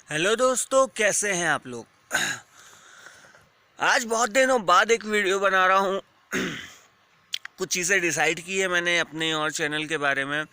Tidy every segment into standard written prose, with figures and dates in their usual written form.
Hello दोस्तों, कैसे हैं आप लोग। आज बहुत दिनों बाद एक वीडियो बना रहा हूँ। कुछ चीज़ें डिसाइड की है मैंने अपने और चैनल के बारे में।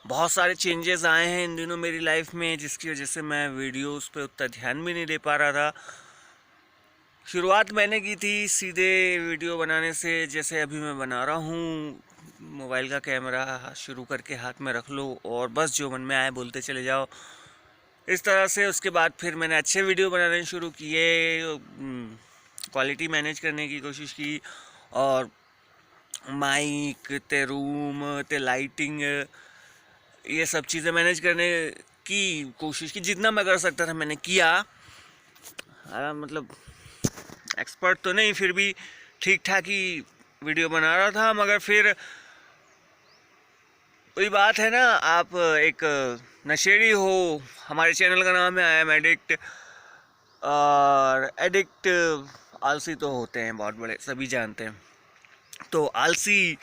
बहुत सारे चेंजेस आए हैं इन दिनों मेरी लाइफ में, जिसकी वजह से मैं वीडियोस पे उतना ध्यान भी नहीं दे पा रहा था। शुरुआत मैंने की थी सीधे वीडियो बनाने से, जैसे अभी मैं बना रहा हूँ। मोबाइल का कैमरा शुरू करके हाथ में रख लो और बस जो मन में आए बोलते चले जाओ, इस तरह से। उसके बाद फिर मैंने अच्छे वीडियो बनाने शुरू किए, क्वालिटी मैनेज करने की कोशिश की, और माइक ते रूम ते लाइटिंग, ये सब चीज़ें मैनेज करने की कोशिश की। जितना मैं कर सकता था मैंने किया। मतलब एक्सपर्ट तो नहीं, फिर भी ठीक ठाक ही वीडियो बना रहा था। मगर फिर वही बात है ना, आप एक नशेड़ी हो। हमारे चैनल का नाम है आई एम एडिक्ट, और एडिक्ट आलसी तो होते हैं बहुत बड़े, सभी जानते हैं। तो आलसी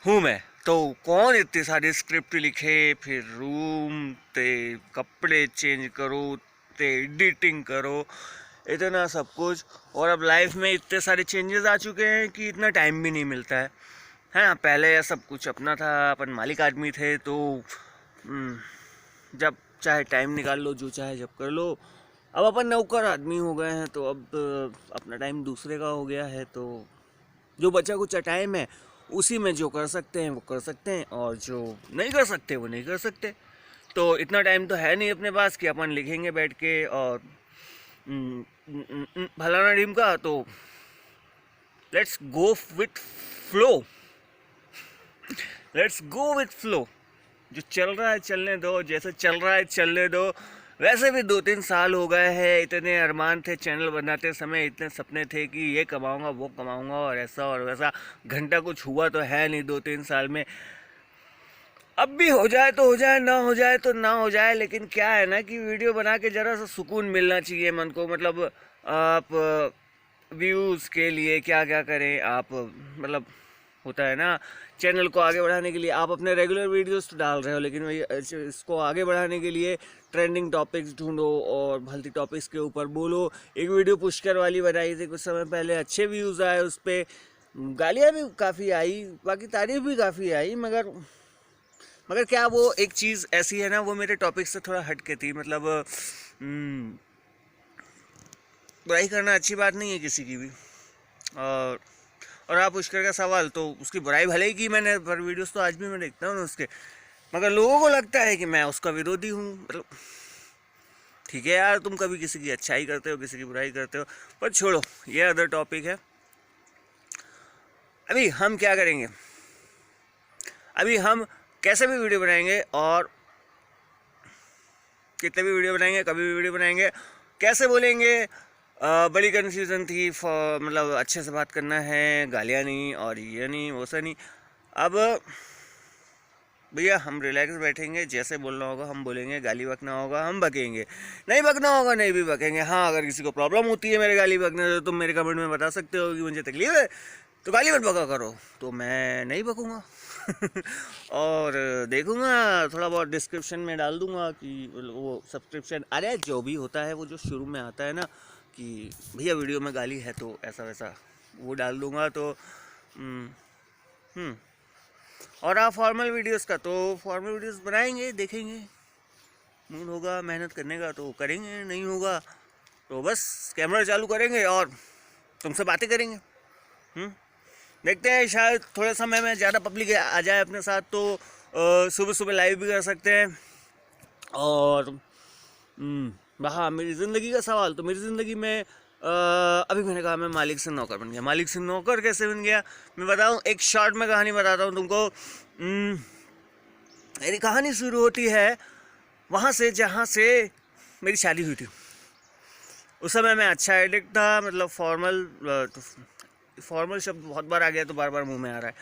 हूँ मैं। तो कौन इतनी सारी स्क्रिप्ट लिखे, फिर रूम ते कपड़े चेंज करो ते एडिटिंग करो, इतना सब कुछ। और अब लाइफ में इतने सारे चेंजेस आ चुके हैं कि इतना टाइम भी नहीं मिलता है ना। पहले यह सब कुछ अपना था, अपन मालिक आदमी थे, तो जब चाहे टाइम निकाल लो, जो चाहे जब कर लो। अब अपन नौकर आदमी हो गए हैं, तो अब अपना टाइम दूसरे का हो गया है। तो जो बचा कुछ टाइम है, उसी में जो कर सकते हैं वो कर सकते हैं, और जो नहीं कर सकते वो नहीं कर सकते। तो इतना टाइम तो है नहीं अपने पास कि अपन लिखेंगे बैठ के और फलाना टीम का। तो let's go with flow, let's go with flow. जो चल रहा है चलने दो, जैसे चल रहा है चलने दो। वैसे भी 2-3 साल हो गए हैं, इतने अरमान थे चैनल बनाते समय, इतने सपने थे कि ये कमाऊंगा वो कमाऊंगा और ऐसा और वैसा। घंटा कुछ हुआ तो है नहीं 2-3 साल में। अब भी हो जाए तो हो जाए, ना हो जाए तो ना हो जाए, लेकिन क्या है ना कि वीडियो बना के ज़रा सा सुकून मिलना चाहिए मन को। मतलब आप व्यूज़ के लिए क्या क्या करें आप, मतलब होता है ना, चैनल को आगे बढ़ाने के लिए आप अपने रेगुलर वीडियोस तो डाल रहे हो, लेकिन वही इसको आगे बढ़ाने के लिए ट्रेंडिंग टॉपिक्स ढूंढो और भलती टॉपिक्स के ऊपर बोलो। एक वीडियो पुष्कर वाली बनाई थी कुछ समय पहले, अच्छे व्यूज़ आए उस पर, गालियाँ भी काफ़ी आई, बाकी तारीफ भी काफ़ी आई। मगर क्या वो एक चीज़ ऐसी है ना, वो मेरे टॉपिक से थोड़ा हट के थी। मतलब बुराई करना अच्छी बात नहीं है किसी की भी। और आप पुष्कर का सवाल, तो उसकी बुराई भले ही की मैंने, पर वीडियोस तो आज भी मैं देखता हूँ उसके। मगर लोगों को लगता है कि मैं उसका विरोधी हूँ। मतलब ठीक है यार, तुम कभी किसी की अच्छाई करते हो, किसी की बुराई करते हो, पर छोड़ो, ये अदर टॉपिक है। अभी हम क्या करेंगे, अभी हम कैसे भी वीडियो बनाएंगे, और कितने भी वीडियो बनाएंगे, कभी भी वीडियो बनाएंगे, कैसे बोलेंगे। बड़ी कन्फ्यूज़न थी। मतलब अच्छे से बात करना है, गालियाँ नहीं और ये नहीं वो सा नहीं। अब भैया हम रिलैक्स बैठेंगे, जैसे बोलना होगा हम बोलेंगे, गाली बकना होगा हम बकेंगे, नहीं बकना होगा नहीं भी बकेंगे। हाँ, अगर किसी को प्रॉब्लम होती है मेरे गाली बकने से, तो तुम मेरे कमेंट में बता सकते हो कि मुझे तकलीफ है, तो गाली मत बका करो, तो मैं नहीं बकूँगा। और देखूँगा, थोड़ा बहुत डिस्क्रिप्शन में डाल दूँगा कि वो सब्सक्रिप्शन, अरे जो भी होता है वो जो शुरू में आता है ना कि भैया वीडियो में गाली है तो ऐसा वैसा, वो डाल दूँगा। तो और आप फॉर्मल वीडियोस का, तो फॉर्मल वीडियोस बनाएंगे, देखेंगे, मूड होगा मेहनत करने का तो करेंगे, नहीं होगा तो बस कैमरा चालू करेंगे और तुमसे बातें करेंगे। देखते हैं, शायद थोड़े समय में ज़्यादा पब्लिक आ जाए अपने साथ, तो सुबह सुबह लाइव भी कर सकते हैं। और हाँ, मेरी ज़िंदगी का सवाल, तो मेरी ज़िंदगी में अभी मैंने कहा मैं मालिक से नौकर बन गया। मालिक से नौकर कैसे बन गया, मैं बताऊँ, एक शॉर्ट में कहानी बताता हूँ तुमको। मेरी कहानी शुरू होती है वहाँ से जहाँ से मेरी शादी हुई थी। उस समय मैं अच्छा एडिक्ट था, मतलब फॉर्मल शब्द बहुत बार आ गया तो बार बार मुंह में आ रहा है।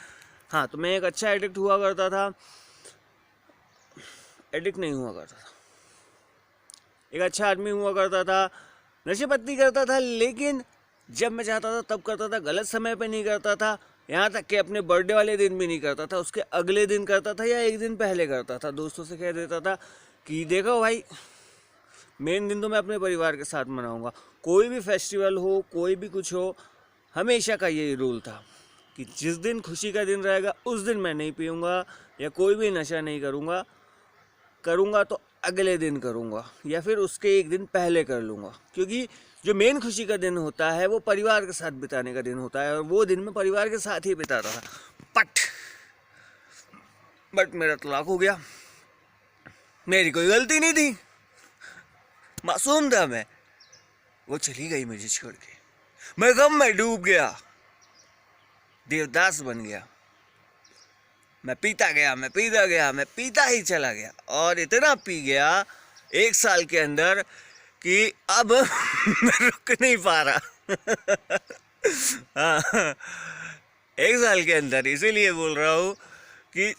हाँ, तो मैं एक अच्छा एडिक्ट हुआ करता था, एडिक्ट नहीं हुआ करता था, एक अच्छा आदमी हुआ करता था, नशे पत्ती करता था, लेकिन जब मैं चाहता था तब करता था, गलत समय पे नहीं करता था। यहाँ तक कि अपने बर्थडे वाले दिन भी नहीं करता था, उसके अगले दिन करता था या एक दिन पहले करता था। दोस्तों से कह देता था कि देखो भाई, मेन दिन तो मैं अपने परिवार के साथ मनाऊंगा। कोई भी फेस्टिवल हो, कोई भी कुछ हो, हमेशा का यही रूल था कि जिस दिन खुशी का दिन रहेगा उस दिन मैं नहीं पीऊँगा या कोई भी नशा नहीं करूँगा। करूँगा तो अगले दिन करूँगा या फिर उसके एक दिन पहले कर लूँगा, क्योंकि जो मेन खुशी का दिन होता है वो परिवार के साथ बिताने का दिन होता है, और वो दिन मैं परिवार के साथ ही बिताता था। बट मेरा तलाक हो गया। मेरी कोई गलती नहीं थी, मासूम था मैं। वो चली गई मुझे छोड़ के, मैं गम में डूब गया, देवदास बन गया। मैं पीता गया, मैं पीता गया, मैं पीता ही चला गया, और इतना पी गया 1 साल के अंदर कि अब मैं रुक नहीं पा रहा। हाँ, 1 साल के अंदर। इसीलिए बोल रहा हूँ कि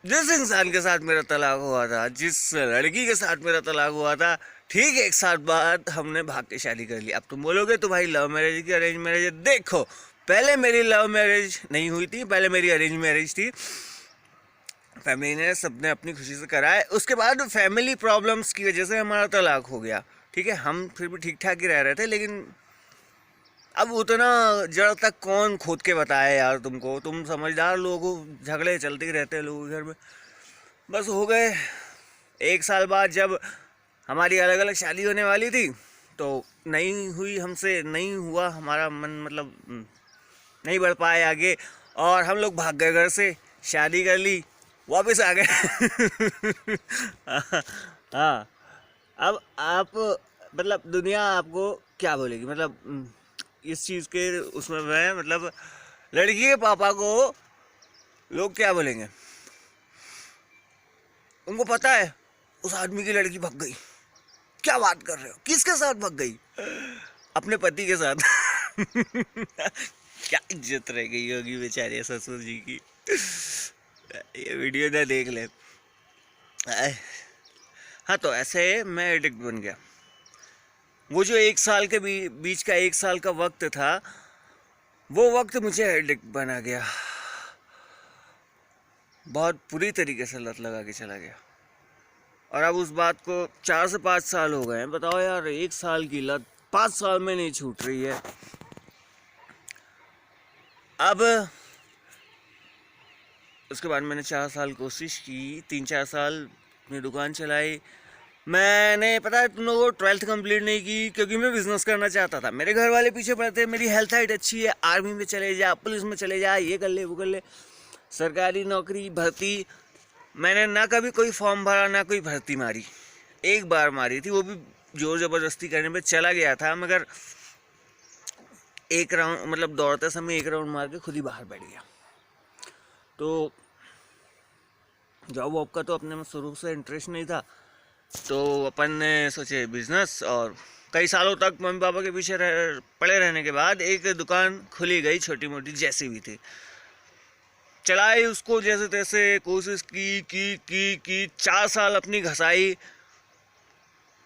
जिस इंसान के साथ मेरा तलाक हुआ था, जिस लड़की के साथ मेरा तलाक हुआ था, ठीक 1 साल बाद हमने भाग के शादी कर ली। अब तुम बोलोगे तो भाई लव मैरिज की अरेंज मैरिज। देखो, पहले मेरी लव मैरिज नहीं हुई थी, पहले मेरी अरेंज मैरिज थी। फैमिली ने सबने अपनी खुशी से कराए, उसके बाद फैमिली प्रॉब्लम्स की वजह से हमारा तलाक हो गया। ठीक है, हम फिर भी ठीक ठाक ही रह रहे थे, लेकिन अब उतना जड़ तक कौन खोद के बताए यार तुमको। तुम समझदार लोग हो, झगड़े चलते ही रहते हैं लोगों के घर में। बस हो गए 1 साल बाद जब हमारी अलग अलग शादी होने वाली थी, तो नहीं हुई हमसे, नहीं हुआ हमारा मन, मतलब नहीं बढ़ पाए आगे, और हम लोग भाग गए घर से, शादी कर ली, वापस आ गए। हाँ, अब आप, मतलब दुनिया आपको क्या बोलेगी, मतलब इस चीज़ के उसमें मैं, मतलब लड़की के पापा को लोग क्या बोलेंगे, उनको पता है उस आदमी की लड़की भाग गई। क्या बात कर रहे हो, किसके साथ भाग गई? अपने पति के साथ। क्या इज्जत रह गई होगी बेचारे ससुर जी की। ये वीडियो ना देख ले। हाँ, तो ऐसे मैं एडिक्ट बन गया। वो जो 1 साल के बीच का 1 साल का वक्त था, वो वक्त मुझे एडिक्ट बना गया, बहुत बुरी तरीके से लत लगा के चला गया। और अब उस बात को 4 से 5 साल हो गए हैं। बताओ यार, 1 साल की लत 5 साल में नहीं छूट रही है। अब उसके बाद मैंने 4 साल कोशिश की, 3-4 साल अपनी दुकान चलाई। मैंने, पता है तुम लोगों को, 12th कंप्लीट नहीं की क्योंकि मैं बिजनेस करना चाहता था। मेरे घर वाले पीछे पड़े थे, मेरी हेल्थ हाइट अच्छी है, आर्मी में चले जा, पुलिस में चले जा, ये कर ले वो कर ले, सरकारी नौकरी, भर्ती। मैंने ना कभी कोई फॉर्म भरा, ना कोई भर्ती मारी। एक बार मारी थी, वो भी जोर ज़बरदस्ती करने पे चला गया था, मगर एक राउंड, मतलब दौड़ते समय एक राउंड मार के खुद ही बाहर बैठ गया। तो जॉब वॉब का तो अपने में शुरू से इंटरेस्ट नहीं था, तो अपन ने सोचे बिजनेस। और कई सालों तक मम्मी पापा के पीछे पड़े रहने के बाद एक दुकान खुली गई, छोटी मोटी जैसी भी थी। चलाई उसको जैसे तैसे, कोशिश की 4 साल अपनी घसाई।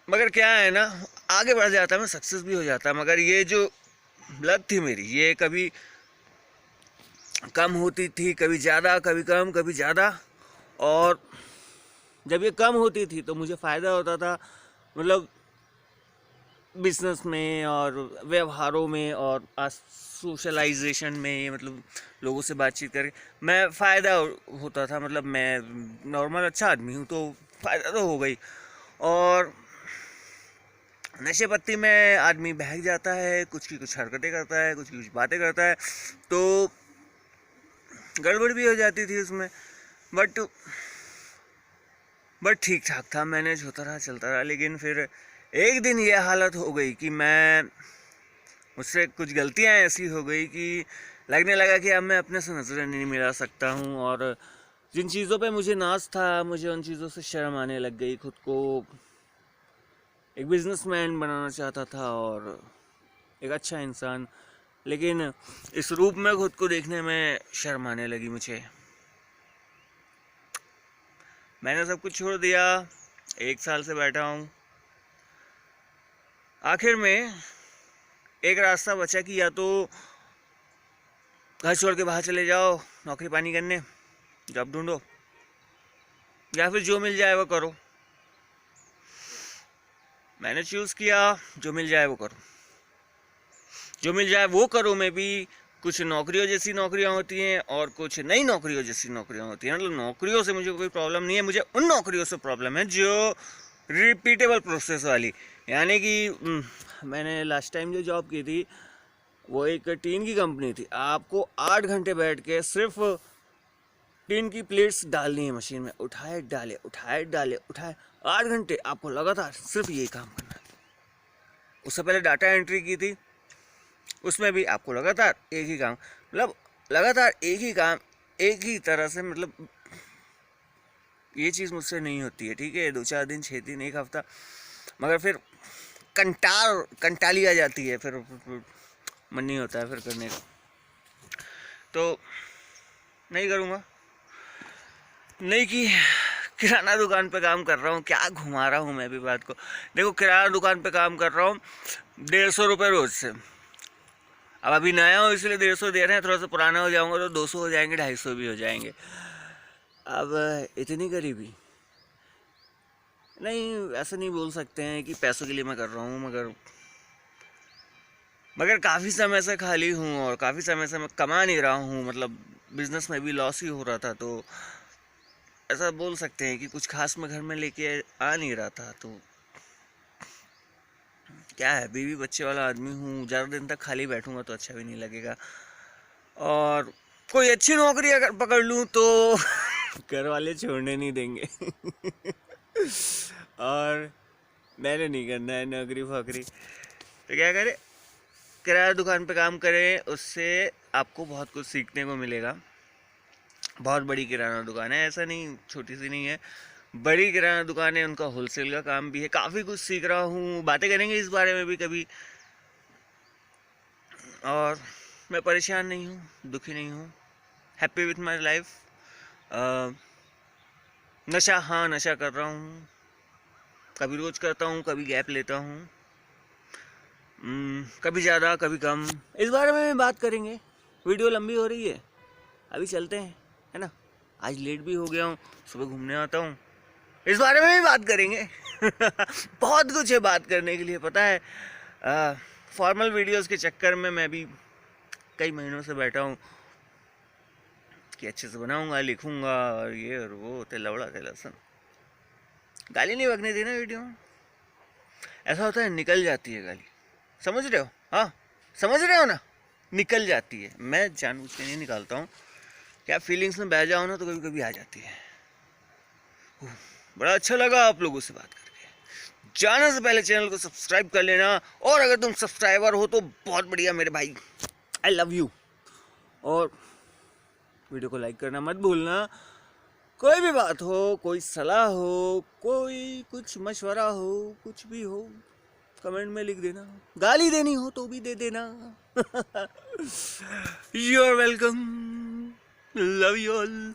मगर क्या है ना, आगे बढ़ जाता, मैं सक्सेस भी हो जाता, मगर ये जो लत थी मेरी, ये कभी कम होती थी, कभी ज़्यादा, कभी कम, कभी ज़्यादा। और जब ये कम होती थी तो मुझे फ़ायदा होता था, मतलब बिजनेस में और व्यवहारों में और सोशलाइजेशन में, मतलब लोगों से बातचीत करके मैं फ़ायदा होता था। मतलब मैं नॉर्मल अच्छा आदमी हूँ, तो फ़ायदा तो हो गई। और नशे पत्ती में आदमी बहक जाता है, कुछ की कुछ हरकतें करता है, कुछ की कुछ बातें करता है, तो गड़बड़ भी हो जाती थी उसमें। बट ठीक ठाक था, मैनेज होता रहा, चलता रहा। लेकिन फिर एक दिन ये हालत हो गई कि मुझसे कुछ गलतियां ऐसी हो गई कि लगने लगा कि अब मैं अपने से नज़रें नहीं मिला सकता हूँ। और जिन चीज़ों पे मुझे नाज था, मुझे उन चीज़ों से शर्म आने लग गई। खुद को एक बिजनेसमैन बनाना चाहता था और एक अच्छा इंसान, लेकिन इस रूप में खुद को देखने में शर्म आने लगी मुझे। मैंने सब कुछ छोड़ दिया, 1 साल से बैठा हूँ। आखिर में एक रास्ता बचा कि या तो घर छोड़ के बाहर चले जाओ, नौकरी पानी करने, जॉब ढूंढो, या फिर जो मिल जाए वो करो। मैंने चूज़ किया जो मिल जाए वो करो, जो मिल जाए वो करो में भी कुछ नौकरियों जैसी नौकरियां होती हैं और कुछ नई नौकरियों जैसी नौकरियां होती हैं। मतलब नौकरियों से मुझे कोई प्रॉब्लम नहीं है, मुझे उन नौकरियों से प्रॉब्लम है जो रिपीटेबल प्रोसेस वाली, यानी कि मैंने लास्ट टाइम जो जॉब की थी वो एक टीन की कंपनी थी। आपको 8 घंटे बैठ के सिर्फ टीन की प्लेट्स डालनी है मशीन में, उठाए डाले उठाए डाले उठाए, 8 घंटे आपको लगातार सिर्फ यही काम करना है। उससे पहले डाटा एंट्री की थी, उसमें भी आपको लगातार एक ही काम, मतलब लगातार एक ही काम एक ही तरह से, मतलब ये चीज़ मुझसे नहीं होती है, ठीक है। 2-4 दिन 6 दिन 1 हफ्ता, मगर फिर कंटाली आ जाती है, फिर मन नहीं होता है फिर करने का, तो नहीं करूँगा। नहीं कि किराना दुकान पे काम कर रहा हूँ, क्या घुमा रहा हूँ मैं भी बात को। देखो, किराना दुकान पे काम कर रहा हूँ 150 रुपये रोज़ से। अब अभी नया हो इसलिए 150 दे रहे हैं, थोड़ा सा पुराना हो जाऊंगा तो 200 हो जाएंगे, 250 भी हो जाएंगे। अब इतनी गरीबी नहीं, ऐसा नहीं बोल सकते हैं कि पैसों के लिए मैं कर रहा हूँ, मगर काफ़ी समय से खाली हूँ और काफ़ी समय से मैं कमा नहीं रहा हूँ, मतलब बिजनेस में भी लॉस ही हो रहा था, तो ऐसा बोल सकते हैं कि कुछ खास मैं घर में लेके आ नहीं रहा था। तो क्या है, बीवी बच्चे वाला आदमी हूँ, ज़्यादा दिन तक खाली बैठूंगा तो अच्छा भी नहीं लगेगा, और कोई अच्छी नौकरी अगर पकड़ लूँ तो घर वाले छोड़ने नहीं देंगे और मैंने नहीं करना है नौकरी फौकरी, तो क्या करें, किराया दुकान पे काम करें, उससे आपको बहुत कुछ सीखने को मिलेगा। बहुत बड़ी किराना दुकान है, ऐसा नहीं छोटी सी नहीं है, बड़ी किराना दुकान है, उनका होलसेल का काम भी है, काफ़ी कुछ सीख रहा हूँ, बातें करेंगे इस बारे में भी कभी। और मैं परेशान नहीं हूँ, दुखी नहीं हूँ, हैप्पी विथ माई लाइफ। नशा, हाँ नशा कर रहा हूँ, कभी रोज करता हूँ, कभी गैप लेता हूँ, कभी ज़्यादा कभी कम, इस बारे में बात करेंगे। वीडियो लंबी हो रही है, अभी चलते हैं, है ना। आज लेट भी हो गया हूँ, सुबह घूमने आता हूँ, इस बारे में भी बात करेंगे बहुत कुछ है बात करने के लिए, पता है। फॉर्मल वीडियोस के चक्कर में मैं भी कई महीनों से बैठा हूँ कि अच्छे से बनाऊंगा, लिखूंगा और ये और वो, तेलवड़ा तेलसन, गाली नहीं बकनी थी ना वीडियो में। ऐसा होता है, निकल जाती है गाली, समझ रहे हो, हाँ समझ रहे हो ना, निकल जाती है। मैं जानबूझ के नहीं निकालता हूँ, क्या फीलिंग्स में बह जाओ ना तो कभी कभी आ जाती है। बड़ा अच्छा लगा आप लोगों से बात करके। जाने से पहले चैनल को सब्सक्राइब कर लेना, और अगर तुम सब्सक्राइबर हो तो बहुत बढ़िया मेरे भाई, आई लव यू। और वीडियो को लाइक करना मत भूलना। कोई भी बात हो, कोई सलाह हो, कोई कुछ मशवरा हो, कुछ भी हो, कमेंट में लिख देना। गाली देनी हो तो भी दे देना you are welcome, love you all.